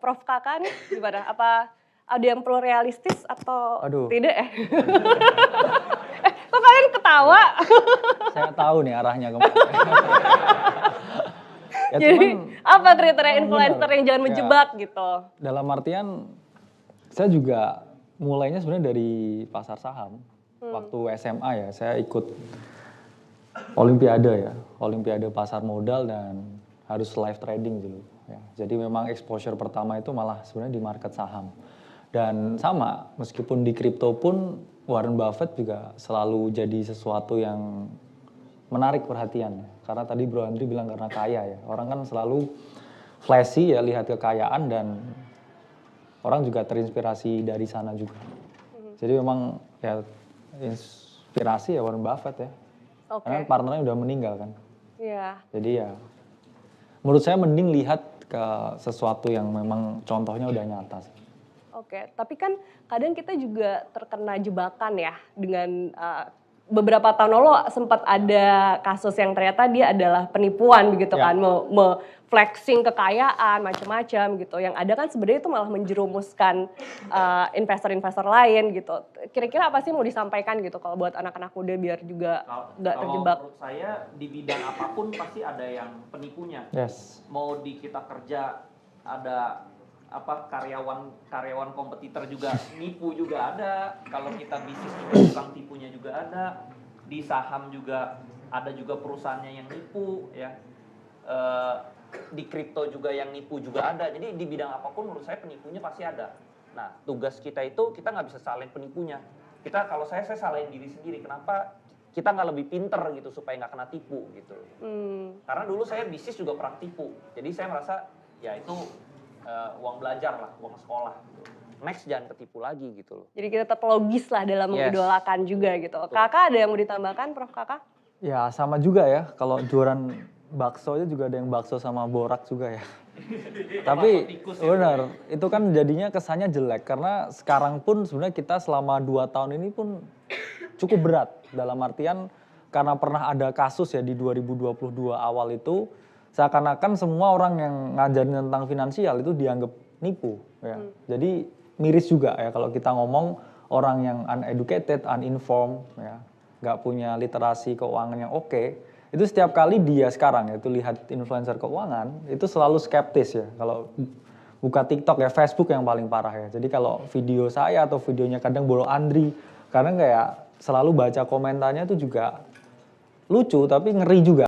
Prof Kakak nih gimana? Apa ada yang perlu realistis atau tidak ya? Kok kalian ketawa? Saya tahu nih arahnya kemana. Ya, jadi cuman, apa kriteria influencer yang jangan menjebak gitu? Dalam artian saya juga mulainya sebenarnya dari pasar saham. Waktu SMA ya, saya ikut Olimpiade ya, Olimpiade pasar modal dan harus live trading dulu. Ya. Jadi memang exposure pertama itu malah sebenarnya di market saham. Dan sama, meskipun di kripto pun Warren Buffett juga selalu jadi sesuatu yang menarik perhatian. Karena tadi Bro Andri bilang karena kaya ya, orang kan selalu flashy ya lihat kekayaan dan orang juga terinspirasi dari sana juga. Jadi memang ya inspirasi ya Warren Buffett ya. Karena partnernya udah meninggal kan. Iya. Jadi ya menurut saya mending lihat ke sesuatu yang memang contohnya udah nyata sih. Oke, tapi kan kadang kita juga terkena jebakan ya dengan beberapa tahun lalu sempat ada kasus yang ternyata dia adalah penipuan begitu kan, flexing kekayaan macam-macam gitu. Yang ada kan sebenarnya itu malah menjerumuskan investor-investor lain gitu. Kira-kira apa sih mau disampaikan gitu kalau buat anak-anak muda biar juga nggak terjebak? Kalau menurut saya di bidang apapun pasti ada yang penipunya. Yes. Mau di kita kerja ada karyawan kompetitor juga nipu juga ada, kalau kita bisnis juga tukang tipunya juga ada, di saham juga ada juga perusahaannya yang nipu ya, di kripto juga yang nipu juga ada. Jadi di bidang apapun menurut saya penipunya pasti ada. Nah tugas kita itu kita nggak bisa salahin penipunya, kalau saya salahin diri sendiri. Kenapa kita nggak lebih pinter gitu supaya nggak kena tipu gitu. Karena dulu saya bisnis juga pernah tipu, jadi saya merasa ya itu uang belajar lah, uang sekolah gitu. Next jangan ketipu lagi gitu loh. Jadi kita tetap logis lah dalam mengidolakan juga gitu. Kakak ada yang mau ditambahkan, Prof Kakak? Ya sama juga ya, kalau jualan bakso itu juga ada yang bakso sama borak juga ya. Tapi benar, itu kan jadinya kesannya jelek karena sekarang pun sebenarnya kita selama 2 tahun ini pun cukup berat. Dalam artian karena pernah ada kasus ya di 2022 awal itu, seakan-akan semua orang yang ngajarin tentang finansial itu dianggap nipu ya. Jadi miris juga ya kalau kita ngomong orang yang uneducated, uninformed ya, nggak punya literasi keuangan yang oke, itu setiap kali dia sekarang ya itu lihat influencer keuangan itu selalu skeptis ya. Kalau buka TikTok ya, Facebook yang paling parah ya. Jadi kalau video saya atau videonya kadang Bro Andri, kadang kayak selalu baca komentarnya itu juga lucu tapi ngeri juga.